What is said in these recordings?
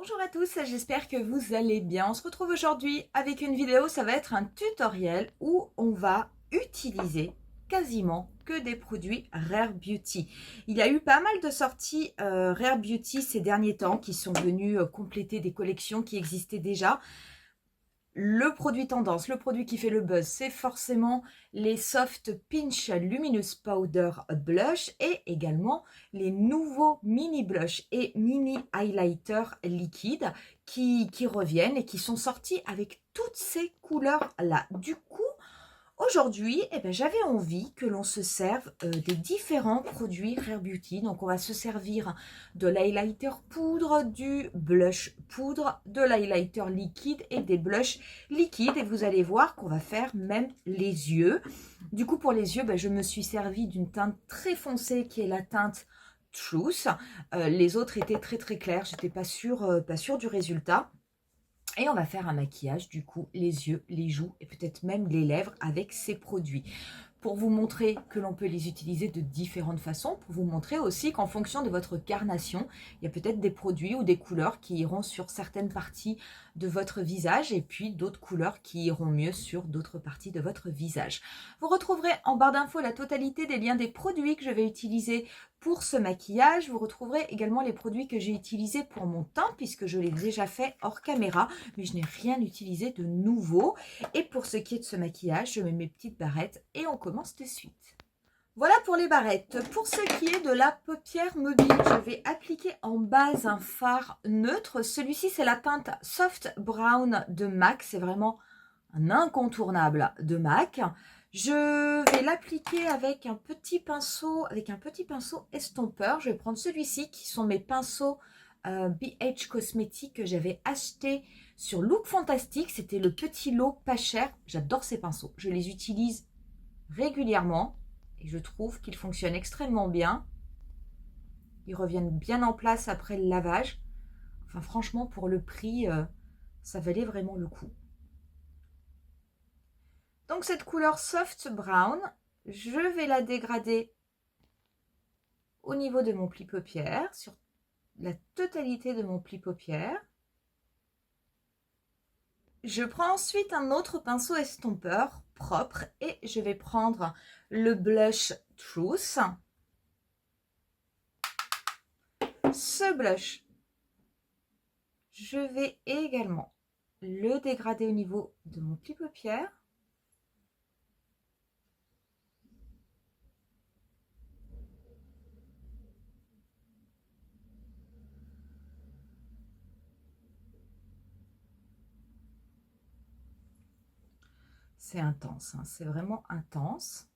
Bonjour à tous, j'espère que vous allez bien. On se retrouve aujourd'hui avec une vidéo, ça va être un tutoriel où on va utiliser quasiment que des produits Rare Beauty. Il y a eu pas mal de sorties Rare Beauty ces derniers temps qui sont venus compléter des collections qui existaient déjà. Le produit tendance, le produit qui fait le buzz, c'est forcément les Soft Pinch Luminous Powder Blush et également les nouveaux mini blush et mini highlighter liquide qui reviennent et qui sont sortis avec toutes ces couleurs-là. Du coup, aujourd'hui, j'avais envie que l'on se serve des différents produits Rare Beauty. Donc, on va se servir de l'highlighter poudre, du blush poudre, de l'highlighter liquide et des blushs liquides. Et vous allez voir qu'on va faire même les yeux. Du coup, pour les yeux, je me suis servi d'une teinte très foncée qui est la teinte Truth. Les autres étaient très très clairs. J'étais pas sûre du résultat. Et on va faire un maquillage, du coup, les yeux, les joues et peut-être même les lèvres avec ces produits. Pour vous montrer que l'on peut les utiliser de différentes façons, pour vous montrer aussi qu'en fonction de votre carnation, il y a peut-être des produits ou des couleurs qui iront sur certaines parties de votre visage et puis d'autres couleurs qui iront mieux sur d'autres parties de votre visage. Vous retrouverez en barre d'infos la totalité des liens des produits que je vais utiliser pour ce maquillage. Vous retrouverez également les produits que j'ai utilisés pour mon teint puisque je l'ai déjà fait hors caméra, mais je n'ai rien utilisé de nouveau. Et pour ce qui est de ce maquillage, je mets mes petites barrettes et on commence de suite. Voilà pour les barrettes. Pour ce qui est de la paupière mobile, je vais appliquer en base un fard neutre. Celui-ci, c'est la teinte Soft Brown de MAC. C'est vraiment un incontournable de MAC. Je vais l'appliquer avec un petit pinceau, estompeur. Je vais prendre celui-ci qui sont mes pinceaux BH Cosmetics que j'avais acheté sur Look Fantastic. C'était le petit lot pas cher. J'adore ces pinceaux. Je les utilise régulièrement et je trouve qu'ils fonctionnent extrêmement bien. Ils reviennent bien en place après le lavage. Enfin, franchement, pour le prix, ça valait vraiment le coup. Donc cette couleur soft brown, je vais la dégrader au niveau de mon pli paupière, sur la totalité de mon pli paupière. Je prends ensuite un autre pinceau estompeur propre et je vais prendre le blush Truth. Ce blush, je vais également le dégrader au niveau de mon pli paupière. C'est intense, hein, c'est vraiment intense.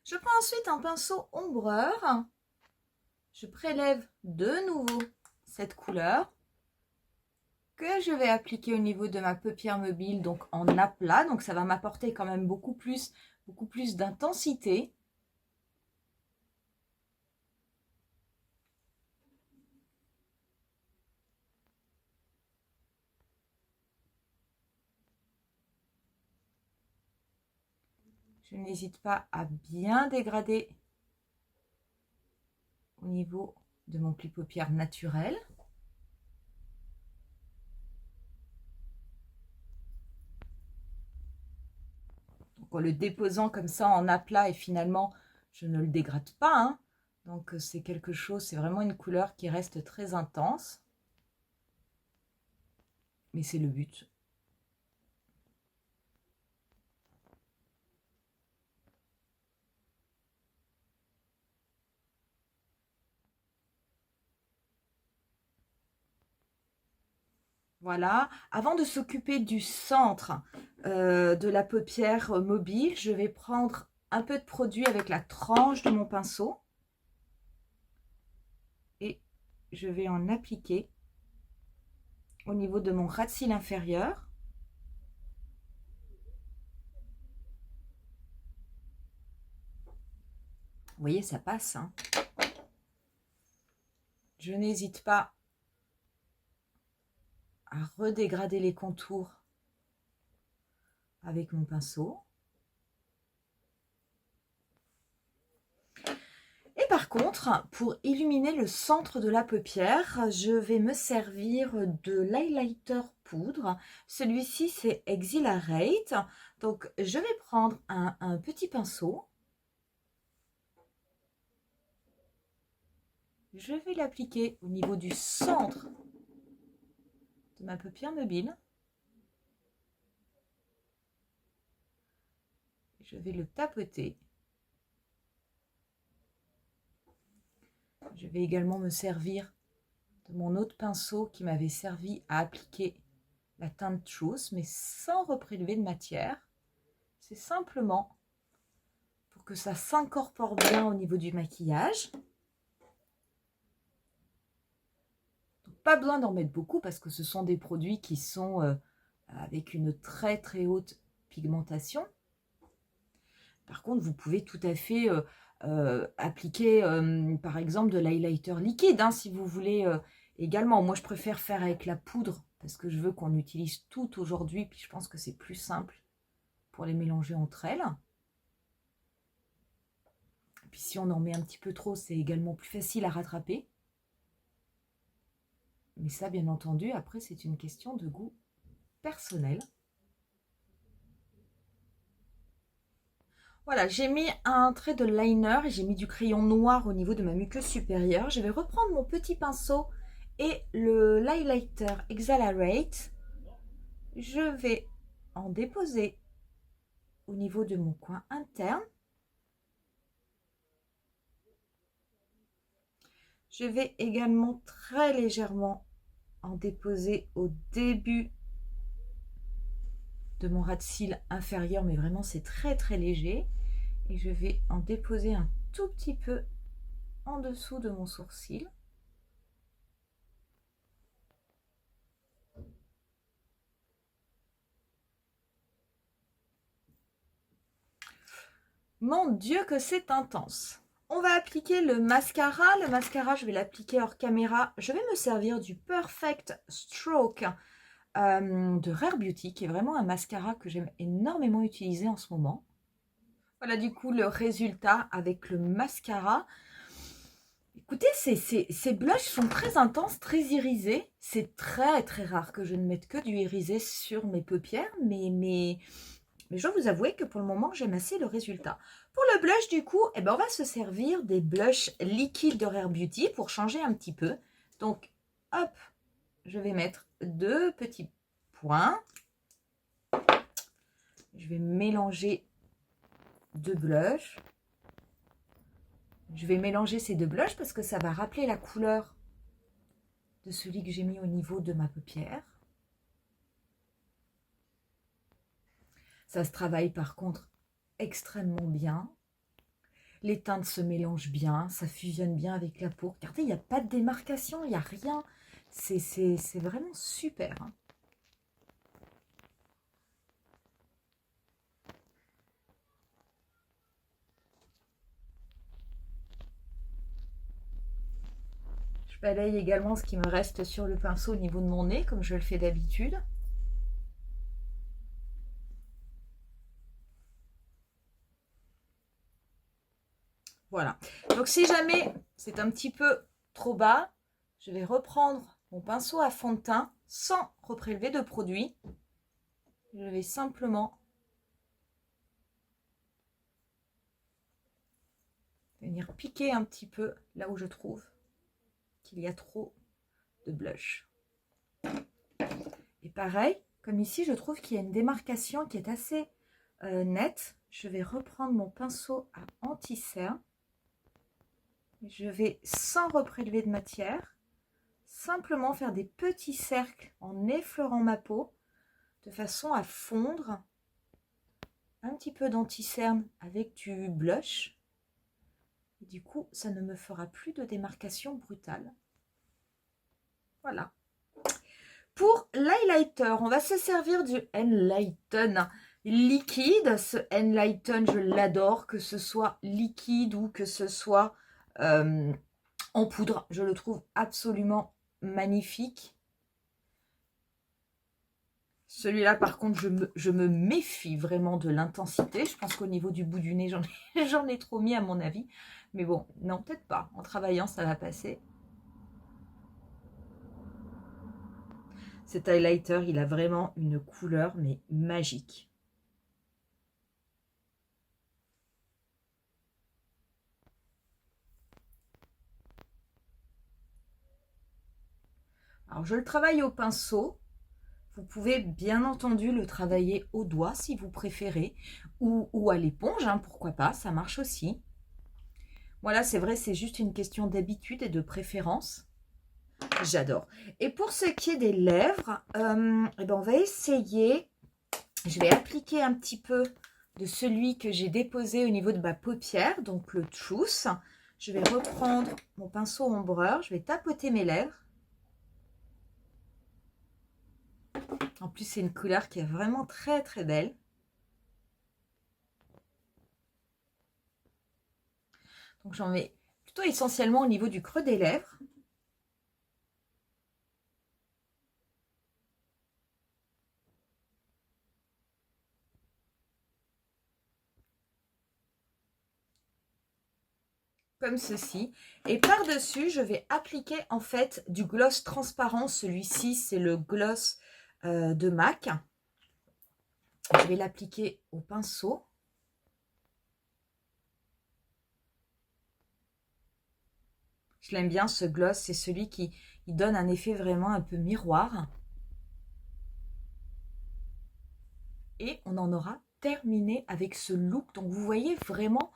Je prends ensuite un pinceau ombreur. Je prélève de nouveau cette couleur que je vais appliquer au niveau de ma paupière mobile, donc en aplat. Donc ça va m'apporter quand même beaucoup plus d'intensité. Je n'hésite pas à bien dégrader au niveau de mon pli paupière naturel. Donc en le déposant comme ça en aplat et finalement je ne le dégrade pas, hein. Donc c'est quelque chose, c'est vraiment une couleur qui reste très intense. Mais c'est le but. Voilà, avant de s'occuper du centre de la paupière mobile, je vais prendre un peu de produit avec la tranche de mon pinceau et je vais en appliquer au niveau de mon ras de cils inférieur. Vous voyez, ça passe, hein. Je n'hésite pas à redégrader les contours avec mon pinceau. Et par contre, pour illuminer le centre de la paupière, je vais me servir de l'highlighter poudre. Celui-ci, c'est Exhilarate. Donc, je vais prendre un petit pinceau. Je vais l'appliquer au niveau du centre de ma paupière mobile. Je vais le tapoter. Je vais également me servir de mon autre pinceau qui m'avait servi à appliquer la teinte Truth, mais sans reprélever de matière. C'est simplement pour que ça s'incorpore bien au niveau du maquillage. Donc, pas besoin d'en mettre beaucoup parce que ce sont des produits qui sont avec une très très haute pigmentation. Par contre, vous pouvez tout à fait appliquer par exemple de l'highlighter liquide si vous voulez également. Moi, je préfère faire avec la poudre parce que je veux qu'on utilise tout aujourd'hui. Puis je pense que c'est plus simple pour les mélanger entre elles. Et puis si on en met un petit peu trop, c'est également plus facile à rattraper. Mais ça, bien entendu, après, c'est une question de goût personnel. Voilà, j'ai mis un trait de liner et j'ai mis du crayon noir au niveau de ma muqueuse supérieure. Je vais reprendre mon petit pinceau et l'highlighter Exhilarate. Je vais en déposer au niveau de mon coin interne. Je vais également très légèrement en déposer au début de mon ras de cils inférieur, mais vraiment c'est très très léger. Et je vais en déposer un tout petit peu en dessous de mon sourcil. Mon Dieu que c'est intense! On va appliquer le mascara. Le mascara, je vais l'appliquer hors caméra. Je vais me servir du Perfect Stroke de Rare Beauty, qui est vraiment un mascara que j'aime énormément utiliser en ce moment. Voilà du coup le résultat avec le mascara. Écoutez, ces blushs sont très intenses, très irisés. C'est très très rare que je ne mette que du irisé sur mes paupières, mais je dois vous avouer que pour le moment, j'aime assez le résultat. Pour le blush, du coup, on va se servir des blushs liquides de Rare Beauty pour changer un petit peu. Donc, hop, je vais mettre 2 petits points. Je vais mélanger 2 blushs. Je vais mélanger ces 2 blushs parce que ça va rappeler la couleur de celui que j'ai mis au niveau de ma paupière. Ça se travaille par contre extrêmement bien. Les teintes se mélangent bien, ça fusionne bien avec la peau. Regardez, il n'y a pas de démarcation, il n'y a rien. C'est vraiment super. Je balaye également ce qui me reste sur le pinceau au niveau de mon nez, comme je le fais d'habitude. Voilà. Donc si jamais c'est un petit peu trop bas, je vais reprendre mon pinceau à fond de teint sans reprélever de produit. Je vais simplement venir piquer un petit peu là où je trouve qu'il y a trop de blush. Et pareil, comme ici, je trouve qu'il y a une démarcation qui est assez nette. Je vais reprendre mon pinceau à anti-cerne. Je vais, sans reprélever de matière, simplement faire des petits cercles en effleurant ma peau de façon à fondre un petit peu d'anti-cerne avec du blush. Et du coup, ça ne me fera plus de démarcation brutale. Voilà. Pour l'highlighter, on va se servir du Enlighten liquide. Ce Enlighten, je l'adore, que ce soit liquide ou que ce soit en poudre. Je le trouve absolument magnifique. Celui-là, par contre, je me méfie vraiment de l'intensité. Je pense qu'au niveau du bout du nez, j'en ai trop mis à mon avis. Mais bon, non, peut-être pas. En travaillant, ça va passer. Cet highlighter, il a vraiment une couleur, mais magique. Alors, je le travaille au pinceau. Vous pouvez bien entendu le travailler au doigt si vous préférez, ou à l'éponge, hein, pourquoi pas, ça marche aussi. Voilà, c'est vrai, c'est juste une question d'habitude et de préférence. J'adore. Et pour ce qui est des lèvres, eh ben on va essayer, je vais appliquer un petit peu de celui que j'ai déposé au niveau de ma paupière, donc le Truth. Je vais reprendre mon pinceau ombreur, je vais tapoter mes lèvres. En plus, c'est une couleur qui est vraiment très très belle. Donc j'en mets plutôt essentiellement au niveau du creux des lèvres. Comme ceci. Et par-dessus, je vais appliquer en fait du gloss transparent. Celui-ci, c'est le gloss de MAC. Je vais l'appliquer au pinceau. Je l'aime bien ce gloss, c'est celui qui donne un effet vraiment un peu miroir. Et on en aura terminé avec ce look. Donc vous voyez vraiment,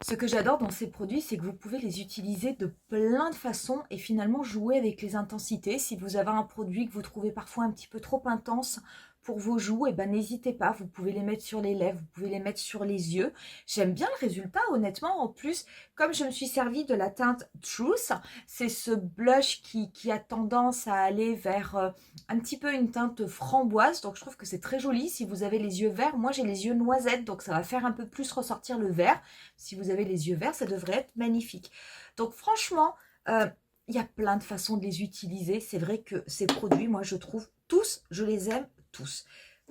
ce que j'adore dans ces produits, c'est que vous pouvez les utiliser de plein de façons et finalement jouer avec les intensités. Si vous avez un produit que vous trouvez parfois un petit peu trop intense pour vos joues, et ben n'hésitez pas, vous pouvez les mettre sur les lèvres, vous pouvez les mettre sur les yeux. J'aime bien le résultat, honnêtement. En plus, comme je me suis servi de la teinte Truth, c'est ce blush qui a tendance à aller vers un petit peu une teinte framboise. Donc je trouve que c'est très joli. Si vous avez les yeux verts, moi j'ai les yeux noisettes, donc ça va faire un peu plus ressortir le vert. Si vous avez les yeux verts, ça devrait être magnifique. Donc franchement, il y a plein de façons de les utiliser. C'est vrai que ces produits, moi je trouve tous, je les aime tous.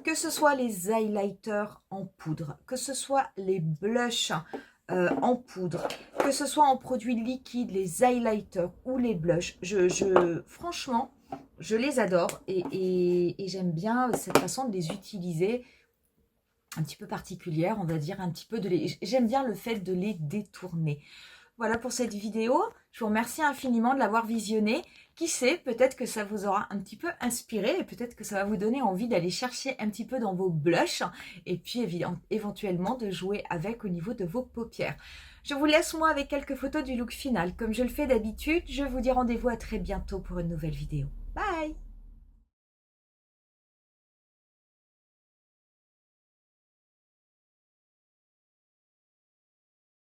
Que ce soit les highlighters en poudre, que ce soit les blushs en poudre, que ce soit en produits liquides, les highlighters ou les blushs, franchement, je les adore et j'aime bien cette façon de les utiliser un petit peu particulière, on va dire, un petit peu j'aime bien le fait de les détourner. Voilà pour cette vidéo. Je vous remercie infiniment de l'avoir visionnée. Qui sait, peut-être que ça vous aura un petit peu inspiré et peut-être que ça va vous donner envie d'aller chercher un petit peu dans vos blushs et puis éventuellement de jouer avec au niveau de vos paupières. Je vous laisse moi avec quelques photos du look final. Comme je le fais d'habitude, je vous dis rendez-vous à très bientôt pour une nouvelle vidéo.